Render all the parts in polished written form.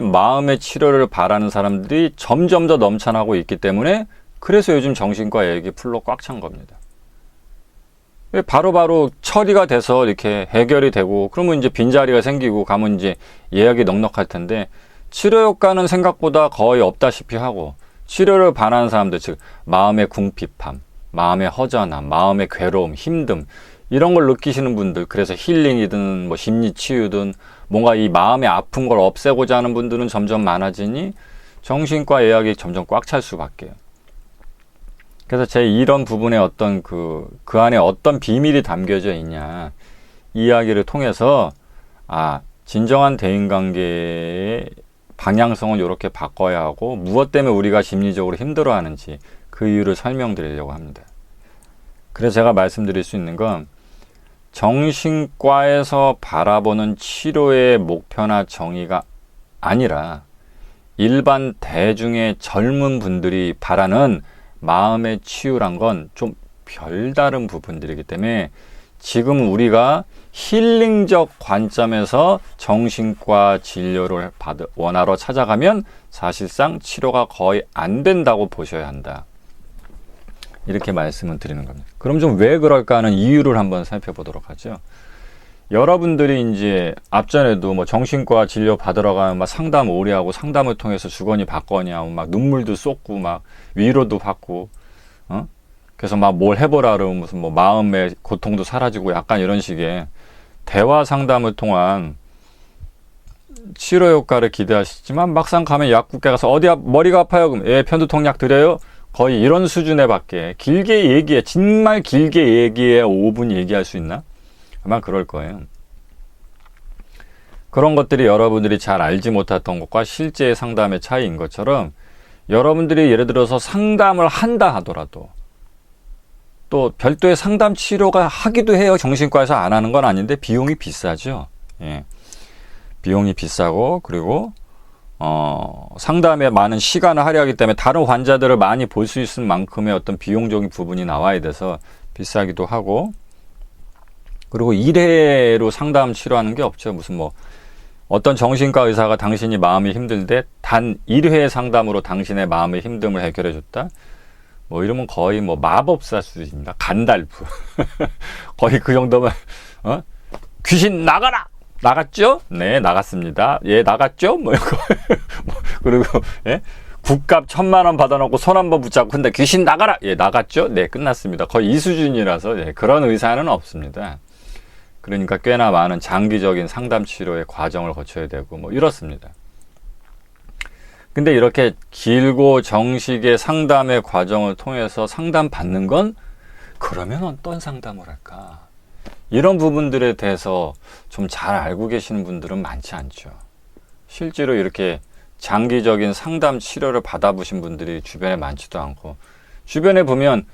마음의 치료를 바라는 사람들이 점점 더 넘쳐나고 있기 때문에 그래서 요즘 정신과 예약이 풀로 꽉 찬 겁니다. 바로바로 처리가 돼서 이렇게 해결이 되고 그러면 이제 빈자리가 생기고 가면 이제 예약이 넉넉할 텐데 치료 효과는 생각보다 거의 없다시피 하고 치료를 바라는 사람들, 즉 마음의 궁핍함, 마음의 허전함, 마음의 괴로움, 힘듦 이런 걸 느끼시는 분들, 그래서 힐링이든 뭐 심리 치유든 뭔가 이 마음의 아픈 걸 없애고자 하는 분들은 점점 많아지니 정신과 예약이 점점 꽉 찰 수밖에. 그래서 제 이런 부분에 어떤 그 안에 어떤 비밀이 담겨져 있냐 이야기를 통해서 진정한 대인관계의 방향성을 이렇게 바꿔야 하고 무엇 때문에 우리가 심리적으로 힘들어하는지 그 이유를 설명드리려고 합니다. 그래서 제가 말씀드릴 수 있는 건 정신과에서 바라보는 치료의 목표나 정의가 아니라 일반 대중의 젊은 분들이 바라는 마음의 치유란 건 좀 별다른 부분들이기 때문에 지금 우리가 힐링적 관점에서 정신과 진료를 원하러 찾아가면 사실상 치료가 거의 안 된다고 보셔야 한다. 이렇게 말씀을 드리는 겁니다. 그럼 좀 왜 그럴까 하는 이유를 한번 살펴보도록 하죠. 여러분들이 이제 앞전에도 뭐 정신과 진료 받으러 가면 막 상담 오래 하고 상담을 통해서 주거니 받거니 하고 막 눈물도 쏟고 막 위로도 받고, 그래서 막 뭘 해보라 그러면 무슨 뭐 마음의 고통도 사라지고 약간 이런 식의 대화 상담을 통한 치료 효과를 기대하시지만 막상 가면 약국에 가서 어디 머리가 아파요? 그럼 편두통 약 드려요? 거의 이런 수준에 밖에 길게 얘기해, 정말 길게 얘기해 5분 얘기할 수 있나? 아마 그럴 거예요. 그런 것들이 여러분들이 잘 알지 못했던 것과 실제 상담의 차이인 것처럼 여러분들이 예를 들어서 상담을 한다 하더라도 또 별도의 상담 치료가 하기도 해요. 정신과에서 안 하는 건 아닌데 비용이 비싸죠. 예. 비용이 비싸고 그리고 상담에 많은 시간을 할애하기 때문에 다른 환자들을 많이 볼 수 있을 만큼의 어떤 비용적인 부분이 나와야 돼서 비싸기도 하고, 그리고 1회로 상담 치료하는 게 없죠. 무슨 뭐 어떤 정신과 의사가 당신이 마음이 힘들대 단 1회 상담으로 당신의 마음의 힘듦을 해결해 줬다, 뭐 이러면 거의 뭐 마법사 수준입니다. 간달프. 거의 그 정도면 귀신 나가라! 나갔죠? 네, 나갔습니다. 예, 나갔죠? 뭐 이거. 그리고 예? 국값 1000만 원 받아놓고 손 한번 붙잡고 근데 귀신 나가라! 예, 나갔죠? 네, 끝났습니다. 거의 이 수준이라서 예, 그런 의사는 없습니다. 그러니까 꽤나 많은 장기적인 상담 치료의 과정을 거쳐야 되고 뭐 이렇습니다. 근데 이렇게 길고 정식의 상담의 과정을 통해서 상담받는 건 그러면 어떤 상담을 할까? 이런 부분들에 대해서 좀 잘 알고 계시는 분들은 많지 않죠. 실제로 이렇게 장기적인 상담 치료를 받아보신 분들이 주변에 많지도 않고, 주변에 보면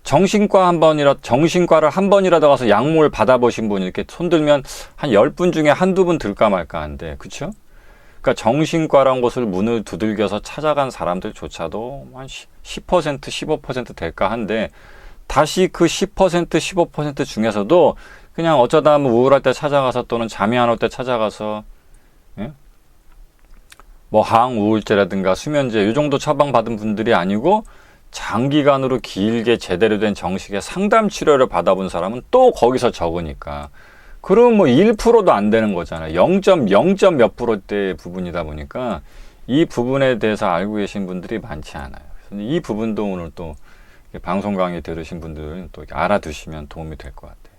정신과를 한 번이라도 가서 약물 받아보신 분 이렇게 손들면 한 10분 중에 한두 분 들까 말까 한데, 그쵸? 그러니까 정신과란 곳을 문을 두들겨서 찾아간 사람들조차도 한 10%, 15% 될까 한데, 다시 그 10%, 15% 중에서도 그냥 어쩌다 하면 우울할 때 찾아가서 또는 잠이 안 올 때 찾아가서, 예? 뭐 항우울제라든가 수면제 이 정도 처방받은 분들이 아니고 장기간으로 길게 제대로 된 정식의 상담 치료를 받아본 사람은 또 거기서 적으니까, 그러면 뭐 1%도 안 되는 거잖아요. 0.0. 몇 %대 부분이다 보니까 이 부분에 대해서 알고 계신 분들이 많지 않아요. 그래서 이 부분도 오늘 또 방송 강의 들으신 분들은 또 알아두시면 도움이 될 것 같아요.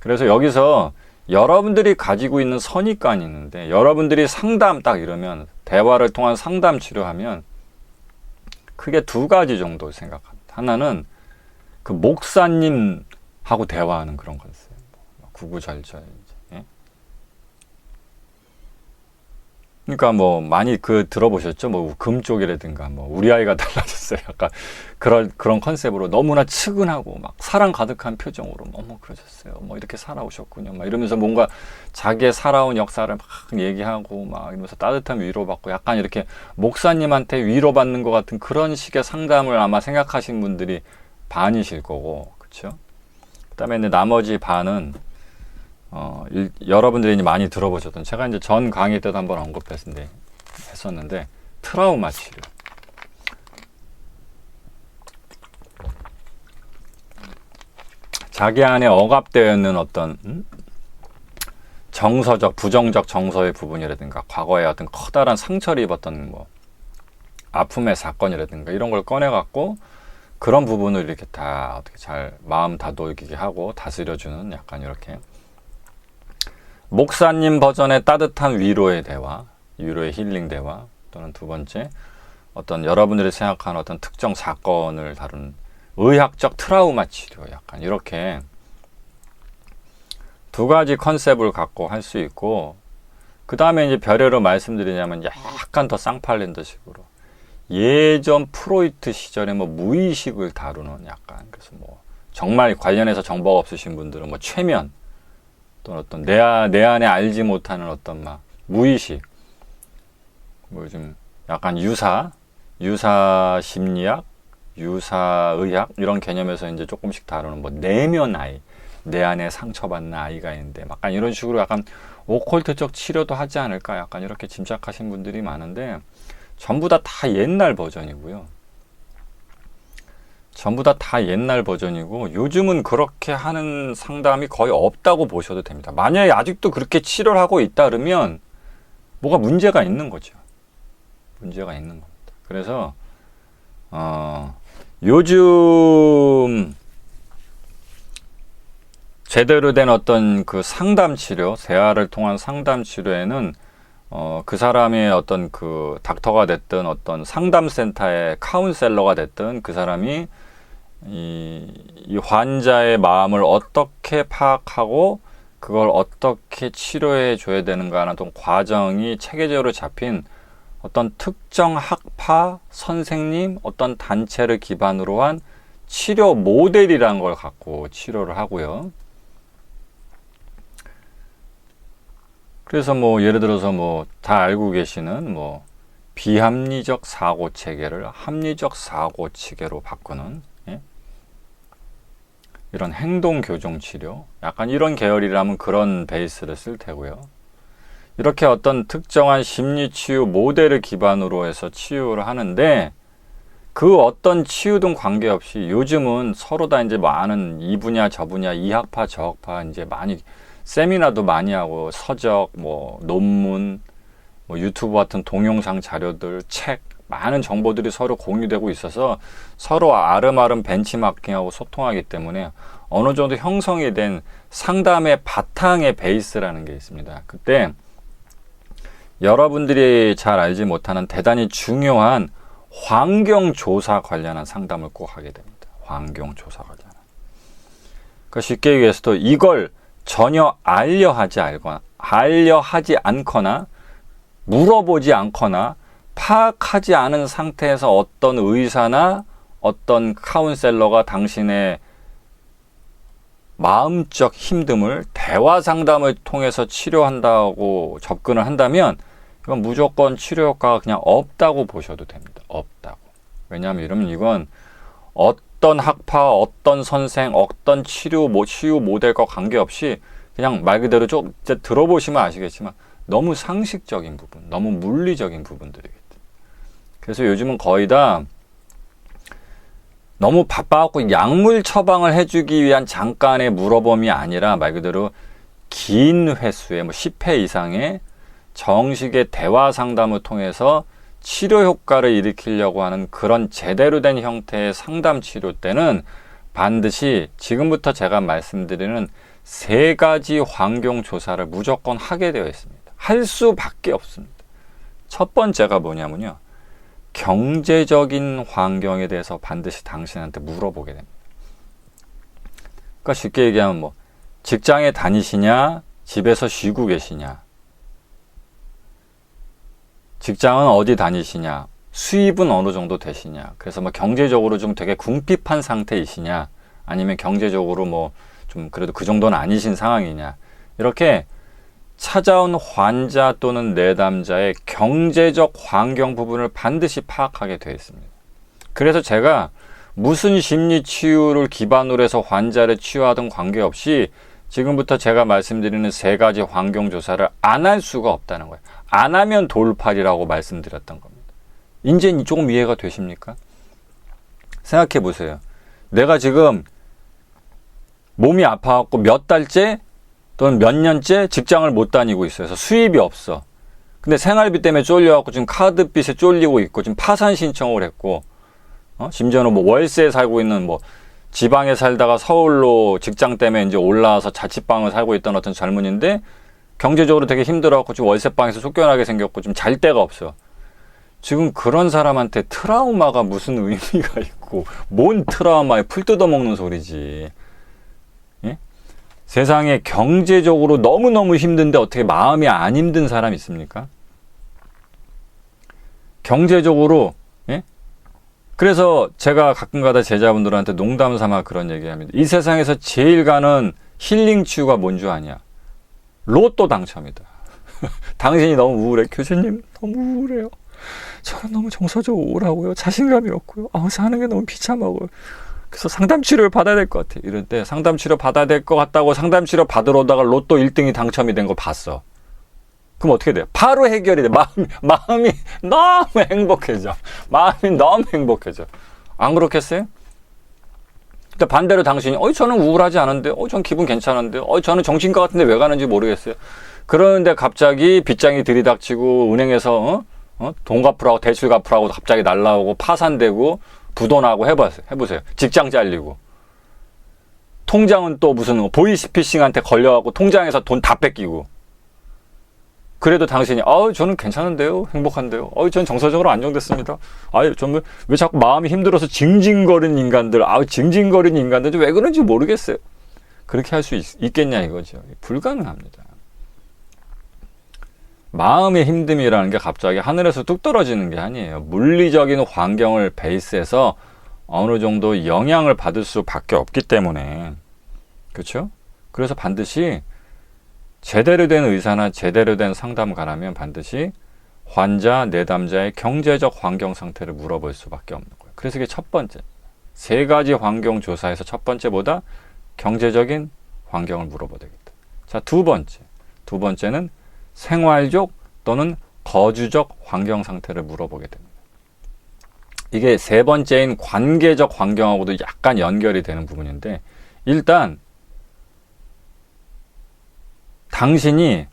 그래서 여기서 여러분들이 가지고 있는 선입관이 있는데, 여러분들이 상담 딱 이러면 대화를 통한 상담 치료하면 크게 2가지 정도 생각합니다. 하나는 그 목사님하고 대화하는 그런 컨셉, 구구절절. 그러니까 뭐 많이 들어보셨죠? 뭐 금 쪽이라든가 뭐 우리 아이가 달라졌어요. 약간 그런 컨셉으로 너무나 측은하고 막 사랑 가득한 표정으로 뭐 그러셨어요. 뭐 이렇게 살아오셨군요. 막 이러면서 뭔가 자기의 살아온 역사를 막 얘기하고 막 이러면서 따뜻한 위로받고 약간 이렇게 목사님한테 위로받는 것 같은 그런 식의 상담을 아마 생각하신 분들이 반이실 거고, 그렇죠? 그다음에 나머지 반은 여러분들이 이제 많이 들어보셨던, 제가 이제 전 강의 때도 한번 했었는데, 트라우마 치료. 자기 안에 억압되어 있는 어떤 정서적, 부정적 정서의 부분이라든가, 과거에 어떤 커다란 상처를 입었던 뭐 아픔의 사건이라든가 이런 걸 꺼내갖고 그런 부분을 이렇게 다 어떻게 잘 마음 다독이게 하고 다스려주는, 약간 이렇게 목사님 버전의 따뜻한 위로의 대화, 위로의 힐링 대화, 또는 두 번째 어떤 여러분들이 생각하는 어떤 특정 사건을 다룬 의학적 트라우마 치료, 약간 이렇게 두 가지 컨셉을 갖고 할 수 있고, 그 다음에 이제 별개로 말씀드리냐면 약간 더 쌍팔랜드 식으로 예전 프로이트 시절에 뭐 무의식을 다루는, 약간, 그래서 뭐 정말 관련해서 정보가 없으신 분들은 뭐 최면, 또는 어떤 내 안에 알지 못하는 어떤 막 무의식, 뭐 요즘 약간 유사 심리학, 유사의학 이런 개념에서 이제 조금씩 다루는 뭐 내면 아이, 내 안에 상처받는 아이가 있는데 약간 이런 식으로 약간 오컬트적 치료도 하지 않을까, 약간 이렇게 짐작하신 분들이 많은데, 전부 다 옛날 버전이고요. 전부 다 옛날 버전이고, 요즘은 그렇게 하는 상담이 거의 없다고 보셔도 됩니다. 만약에 아직도 그렇게 치료를 하고 있다 그러면 뭐가 문제가 있는 거죠. 문제가 있는 겁니다. 그래서 요즘 제대로 된 어떤 그 상담 치료, 대화를 통한 상담 치료에는 그 사람의 어떤 그 닥터가 됐든 어떤 상담센터의 카운셀러가 됐든 그 사람이 이 환자의 마음을 어떻게 파악하고 그걸 어떻게 치료해 줘야 되는가 하는 어떤 과정이 체계적으로 잡힌 어떤 특정 학파, 선생님, 어떤 단체를 기반으로 한 치료 모델이라는 걸 갖고 치료를 하고요. 그래서 뭐 예를 들어서 뭐 다 알고 계시는 뭐 비합리적 사고 체계를 합리적 사고 체계로 바꾸는, 예? 이런 행동 교정 치료, 약간 이런 계열이라면 그런 베이스를 쓸 테고요. 이렇게 어떤 특정한 심리 치유 모델을 기반으로 해서 치유를 하는데, 그 어떤 치유든 관계없이 요즘은 서로 다 이제 많은 이 분야 저 분야, 이 학파 저 학파 이제 많이 세미나도 많이 하고, 서적, 뭐 논문, 뭐 유튜브 같은 동영상 자료들, 책, 많은 정보들이 서로 공유되고 있어서 서로 아름아름 벤치마킹하고 소통하기 때문에 어느 정도 형성이 된 상담의 바탕의 베이스라는 게 있습니다. 그때 여러분들이 잘 알지 못하는 대단히 중요한 환경조사 관련한 상담을 꼭 하게 됩니다. 환경조사 관련한. 그러니까 쉽게 얘기해서 이걸 전혀 알려하지 않거나 물어보지 않거나 파악하지 않은 상태에서 어떤 의사나 어떤 카운셀러가 당신의 마음적 힘듦을 대화 상담을 통해서 치료한다고 접근을 한다면 이건 무조건 치료 효과가 그냥 없다고 보셔도 됩니다. 없다고. 왜냐하면 이러면 이건 어떤 학파, 어떤 선생, 어떤 치유 모델과 관계없이 그냥 말 그대로 좀 이제 들어보시면 아시겠지만 너무 상식적인 부분, 너무 물리적인 부분들이겠죠. 그래서 요즘은 거의 다 너무 바빠갖고 약물 처방을 해주기 위한 잠깐의 물어봄이 아니라 말 그대로 긴 횟수의 뭐 10회 이상의 정식의 대화 상담을 통해서 치료 효과를 일으키려고 하는 그런 제대로 된 형태의 상담 치료 때는 반드시 지금부터 제가 말씀드리는 3가지 환경 조사를 무조건 하게 되어 있습니다. 할 수밖에 없습니다. 첫 번째가 뭐냐면요, 경제적인 환경에 대해서 반드시 당신한테 물어보게 됩니다. 그러니까 쉽게 얘기하면 뭐 직장에 다니시냐, 집에서 쉬고 계시냐, 직장은 어디 다니시냐, 수입은 어느 정도 되시냐, 그래서 뭐 경제적으로 좀 되게 궁핍한 상태이시냐, 아니면 경제적으로 뭐 좀 그래도 그 정도는 아니신 상황이냐, 이렇게 찾아온 환자 또는 내담자의 경제적 환경 부분을 반드시 파악하게 되어 있습니다. 그래서 제가 무슨 심리 치유를 기반으로 해서 환자를 치유하든 관계없이 지금부터 제가 말씀드리는 세 가지 환경조사를 안 할 수가 없다는 거예요. 안 하면 돌팔이라고 말씀드렸던 겁니다. 이제 조금 이해가 되십니까? 생각해 보세요. 내가 지금 몸이 아파갖고 몇 달째 또는 몇 년째 직장을 못 다니고 있어요. 그래서 수입이 없어. 근데 생활비 때문에 쫄려갖고 지금 카드빚에 쫄리고 있고 지금 파산 신청을 했고, 심지어는 뭐 월세에 살고 있는 뭐 지방에 살다가 서울로 직장 때문에 이제 올라와서 자취방을 살고 있던 어떤 젊은인데 경제적으로 되게 힘들어갖고 지금 월세방에서 쫓겨나게 생겼고 지금 잘 데가 없어. 지금 그런 사람한테 트라우마가 무슨 의미가 있고, 뭔 트라우마에 풀 뜯어먹는 소리지. 예? 세상에 경제적으로 너무너무 힘든데 어떻게 마음이 안 힘든 사람 있습니까? 경제적으로, 예? 그래서 제가 가끔가다 제자분들한테 농담 삼아 그런 얘기합니다. 이 세상에서 제일 가는 힐링 치유가 뭔 줄 아냐? 로또 당첨이다. 당신이 너무 우울해. 교수님, 너무 우울해요. 저는 너무 정서적으로 우울하고요. 자신감이 없고요. 사는 게 너무 비참하고요. 그래서 상담 치료를 받아야 될 것 같아. 이럴 때 상담 치료 받아야 될 것 같다고 상담 치료 받으러 오다가 로또 1등이 당첨이 된 거 봤어. 그럼 어떻게 돼요? 바로 해결이 돼. 마음이 너무 행복해져. 마음이 너무 행복해져. 안 그렇겠어요? 근데 반대로 당신이 저는 우울하지 않은데, 저는 기분 괜찮은데, 저는 정신과 같은데 왜 가는지 모르겠어요. 그러는데 갑자기 빚장이 들이닥치고 은행에서 돈 갚으라고 대출 갚으라고 갑자기 날라오고 파산되고 부도나고 해보세요. 직장 잘리고 통장은 또 무슨 보이스피싱한테 걸려갖고 통장에서 돈 다 뺏기고. 그래도 당신이 저는 괜찮은데요, 행복한데요, 저는 정서적으로 안정됐습니다. 저는 왜 자꾸 마음이 힘들어서 징징거리는 인간들, 징징거리는 인간들 왜 그런지 모르겠어요. 그렇게 할 수 있겠냐 이거죠. 불가능합니다. 마음의 힘듦이라는 게 갑자기 하늘에서 뚝 떨어지는 게 아니에요. 물리적인 환경을 베이스해서 어느 정도 영향을 받을 수밖에 없기 때문에. 그렇죠? 그래서 반드시 제대로 된 의사나 제대로 된 상담가라면 반드시 환자, 내담자의 경제적 환경 상태를 물어볼 수밖에 없는 거예요. 그래서 이게 첫 번째. 세 가지 환경 조사에서 첫 번째보다 경제적인 환경을 물어봐야 되겠다. 자, 두 번째. 두 번째는 생활적 또는 거주적 환경 상태를 물어보게 됩니다. 이게 세 번째인 관계적 환경하고도 약간 연결이 되는 부분인데, 일단 당신이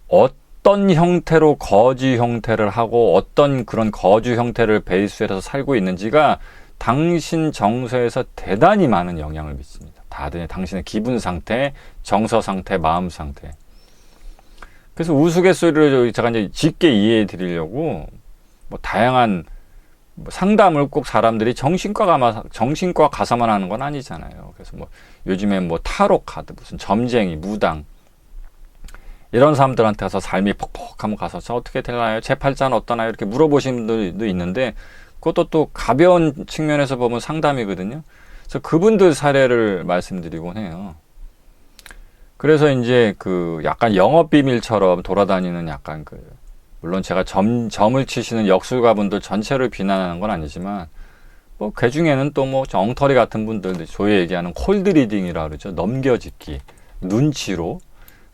어떤 형태로 거주 형태를 하고 어떤 그런 거주 형태를 베이스로 해서 살고 있는지가 당신 정서에서 대단히 많은 영향을 미칩니다. 다들 당신의 기분 상태, 정서 상태, 마음 상태. 그래서 우스갯소리를 제가 이제 쉽게 이해해 드리려고 뭐 다양한 상담을 꼭 사람들이 정신과 가서만 하는 건 아니잖아요. 그래서 뭐 요즘엔 뭐 타로 카드, 무슨 점쟁이, 무당 이런 사람들한테 가서 삶이 퍽퍽하면 가서 저 어떻게 되나요? 제 팔자는 어떠나요? 이렇게 물어보시는 분들도 있는데, 그것도 또 가벼운 측면에서 보면 상담이거든요. 그래서 그분들 사례를 말씀드리곤 해요. 그래서 이제 그 약간 영업 비밀처럼 돌아다니는 약간 물론 제가 점을 치시는 역술가분들 전체를 비난하는 건 아니지만, 뭐 그 중에는 또 뭐 엉터리 같은 분들, 소위 얘기하는 콜드 리딩이라 그러죠. 넘겨짚기, 눈치로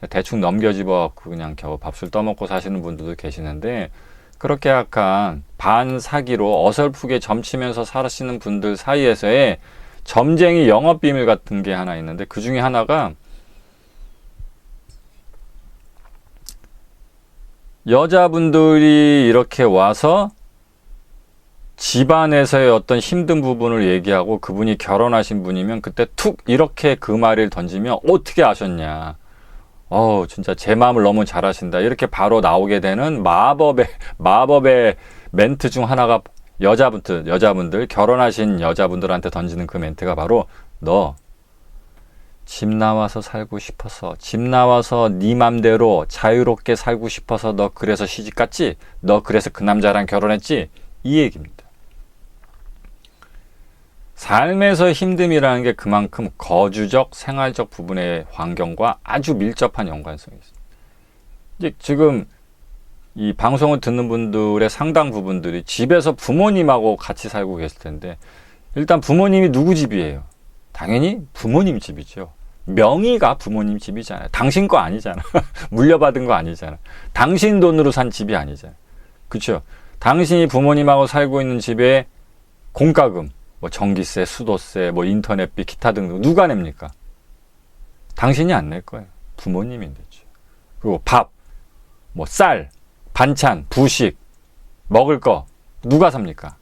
대충 넘겨짚어 그냥 겨우 밥술 떠먹고 사시는 분들도 계시는데, 그렇게 약간 반사기로 어설프게 점치면서 사시는 분들 사이에서의 점쟁이 영업 비밀 같은 게 하나 있는데, 그 중에 하나가 여자분들이 이렇게 와서 집안에서의 어떤 힘든 부분을 얘기하고 그분이 결혼하신 분이면 그때 툭 이렇게 그 말을 던지면 어떻게 아셨냐, 진짜 제 마음을 너무 잘 아신다, 이렇게 바로 나오게 되는 마법의 멘트 중 하나가 여자분들 결혼하신 여자분들한테 던지는 그 멘트가 바로 너 집 나와서 살고 싶어서, 집 나와서 네 맘대로 자유롭게 살고 싶어서 너 그래서 시집 갔지? 너 그래서 그 남자랑 결혼했지? 이 얘기입니다. 삶에서 힘듦이라는 게 그만큼 거주적, 생활적 부분의 환경과 아주 밀접한 연관성이 있습니다. 이제 지금 이 방송을 듣는 분들의 상당 부분들이 집에서 부모님하고 같이 살고 계실 텐데, 일단 부모님이 누구 집이에요? 당연히 부모님 집이죠. 명의가 부모님 집이잖아요. 당신 거 아니잖아. 물려받은 거 아니잖아. 당신 돈으로 산 집이 아니잖아. 그렇죠? 당신이 부모님하고 살고 있는 집에 공과금, 뭐 전기세, 수도세, 뭐 인터넷비, 기타 등등 누가 냅니까? 당신이 안 낼 거예요. 부모님이 내죠. 그리고 밥, 뭐 쌀, 반찬, 부식, 먹을 거 누가 삽니까?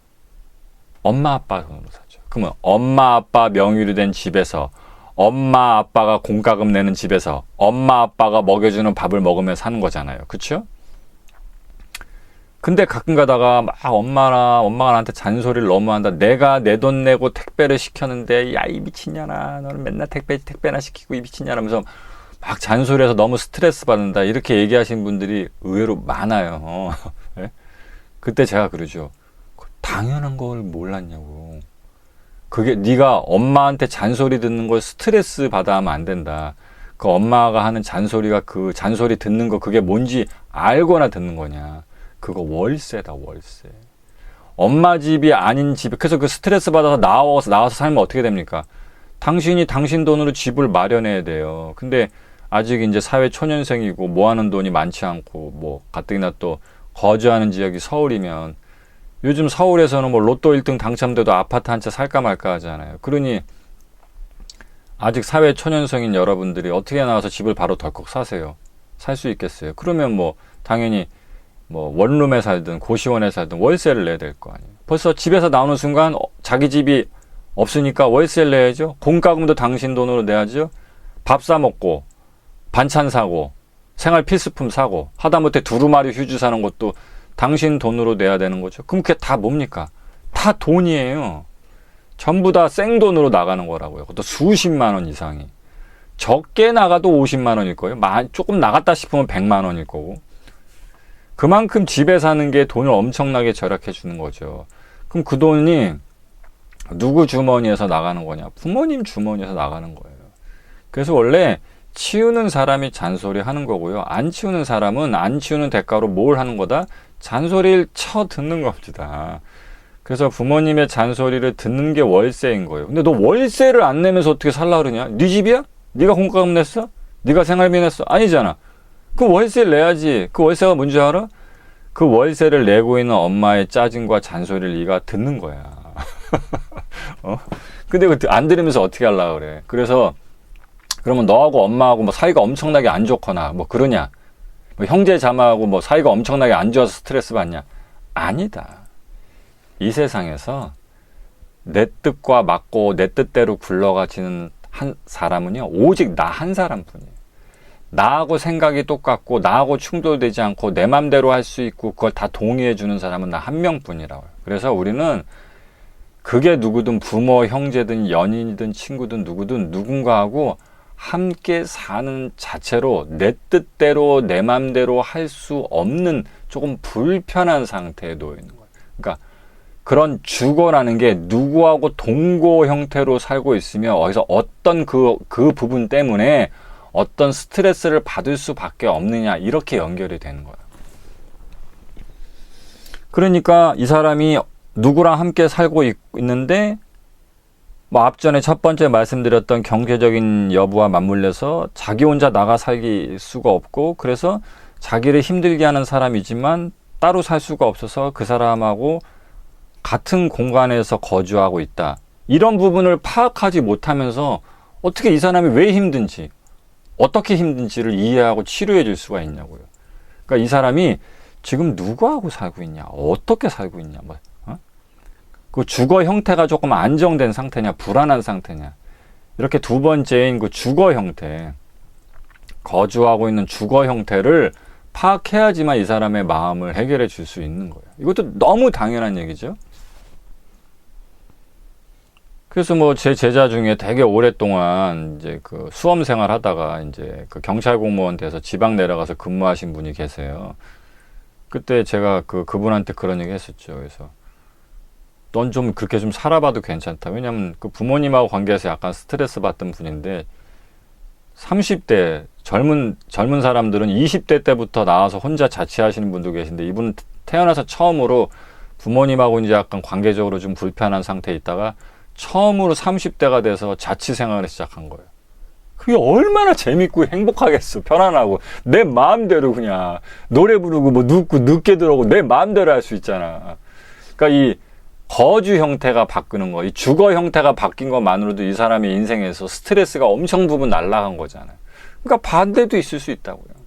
엄마 아빠 돈으로 사죠. 그러면 엄마 아빠 명의로 된 집에서 엄마 아빠가 공과금 내는 집에서 엄마 아빠가 먹여주는 밥을 먹으며 사는 거잖아요. 그렇죠? 근데 가끔 가다가 막 엄마가 나한테 잔소리를 너무 한다. 내가 내 돈 내고 택배를 시켰는데 야 이 미친년아 너는 맨날 택배나 시키고 이 미친년아 하면서 막 잔소리해서 너무 스트레스 받는다. 이렇게 얘기하시는 분들이 의외로 많아요. 네? 그때 제가 그러죠. 당연한 걸 몰랐냐고. 그게 네가 엄마한테 잔소리 듣는 걸 스트레스 받아 하면 안 된다. 그 엄마가 하는 잔소리가 그 잔소리 듣는 거 그게 뭔지 알거나 듣는 거냐. 그거 월세다 월세. 엄마 집이 아닌 집. 그래서 그 스트레스 받아서 나와서 살면 어떻게 됩니까? 당신이 당신 돈으로 집을 마련해야 돼요. 근데 아직 이제 사회 초년생이고 모아놓은 돈이 많지 않고 뭐 가뜩이나 또 거주하는 지역이 서울이면 요즘 서울에서는 뭐 로또 1등 당첨돼도 아파트 한 채 살까 말까 하잖아요. 그러니 아직 사회 초년생인 여러분들이 어떻게 나와서 집을 바로 덜컥 사세요? 살 수 있겠어요? 그러면 뭐 당연히 뭐 원룸에 살든 고시원에 살든 월세를 내야 될 거 아니에요. 벌써 집에서 나오는 순간 자기 집이 없으니까 월세를 내야죠. 공과금도 당신 돈으로 내야죠. 밥 사 먹고 반찬 사고 생활 필수품 사고 하다못해 두루마리 휴지 사는 것도 당신 돈으로 내야 되는 거죠. 그럼 그게 다 뭡니까? 다 돈이에요. 전부 다 생돈으로 나가는 거라고요. 그것도 수십만 원 이상이. 적게 나가도 50만 원일 거예요. 조금 나갔다 싶으면 100만 원일 거고. 그만큼 집에 사는 게 돈을 엄청나게 절약해 주는 거죠. 그럼 그 돈이 누구 주머니에서 나가는 거냐? 부모님 주머니에서 나가는 거예요. 그래서 원래 치우는 사람이 잔소리 하는 거고요. 안 치우는 사람은 안 치우는 대가로 뭘 하는 거다? 잔소리를 쳐 듣는 겁니다. 그래서 부모님의 잔소리를 듣는 게 월세인 거예요. 근데 너 월세를 안 내면서 어떻게 살라 그러냐? 네 집이야? 네가 공과금 냈어? 네가 생활비 냈어? 아니잖아. 그 월세를 내야지. 그 월세가 뭔지 알아? 그 월세를 내고 있는 엄마의 짜증과 잔소리를 네가 듣는 거야. 근데 안 들으면서 어떻게 하려고 그래. 그래서 그러면 너하고 엄마하고 뭐 사이가 엄청나게 안 좋거나 뭐 그러냐. 뭐 형제 자매하고 뭐 사이가 엄청나게 안 좋아서 스트레스 받냐. 아니다. 이 세상에서 내 뜻과 맞고 내 뜻대로 굴러가지는 한 사람은요. 오직 나 한 사람뿐이에요. 나하고 생각이 똑같고 나하고 충돌되지 않고 내 맘대로 할 수 있고 그걸 다 동의해 주는 사람은 나 한 명뿐이라고요. 그래서 우리는 그게 누구든 부모, 형제든 연인이든 친구든 누구든 누군가하고 함께 사는 자체로 내 뜻대로 내 맘대로 할 수 없는 조금 불편한 상태에 놓여 있는 거예요. 그러니까 그런 주거라는 게 누구하고 동거 형태로 살고 있으며 어디서 어떤 그 부분 때문에 어떤 스트레스를 받을 수밖에 없느냐 이렇게 연결이 되는 거예요. 그러니까 이 사람이 누구랑 함께 살고 있는데 뭐 앞전에 첫 번째 말씀드렸던 경제적인 여부와 맞물려서 자기 혼자 나가 살기 수가 없고 그래서 자기를 힘들게 하는 사람이지만 따로 살 수가 없어서 그 사람하고 같은 공간에서 거주하고 있다. 이런 부분을 파악하지 못하면서 어떻게 이 사람이 왜 힘든지 어떻게 힘든지를 이해하고 치료해 줄 수가 있냐고요. 그러니까 이 사람이 지금 누구하고 살고 있냐 어떻게 살고 있냐 그 주거 형태가 조금 안정된 상태냐 불안한 상태냐 이렇게 두 번째인 그 주거 형태 거주하고 있는 주거 형태를 파악해야지만 이 사람의 마음을 해결해 줄 수 있는 거예요. 이것도 너무 당연한 얘기죠. 그래서 뭐 제 제자 중에 되게 오랫동안 이제 그 수험 생활 하다가 이제 그 경찰 공무원 돼서 지방 내려가서 근무하신 분이 계세요. 그때 제가 그분한테 그런 얘기 했었죠. 그래서 넌 좀 그렇게 좀 살아봐도 괜찮다. 왜냐면 그 부모님하고 관계에서 약간 스트레스 받던 분인데 30대 젊은 사람들은 20대 때부터 나와서 혼자 자취하시는 분도 계신데 이분은 태어나서 처음으로 부모님하고 이제 약간 관계적으로 좀 불편한 상태에 있다가 처음으로 30대가 돼서 자취 생활을 시작한 거예요. 그게 얼마나 재밌고 행복하겠어. 편안하고 내 마음대로 그냥 노래 부르고 뭐 눕고 늦게 들어오고 내 마음대로 할 수 있잖아. 그러니까 이 거주 형태가 바뀌는 거, 이 주거 형태가 바뀐 것만으로도 이 사람의 인생에서 스트레스가 엄청 부분 날아간 거잖아요. 그러니까 반대도 있을 수 있다고요.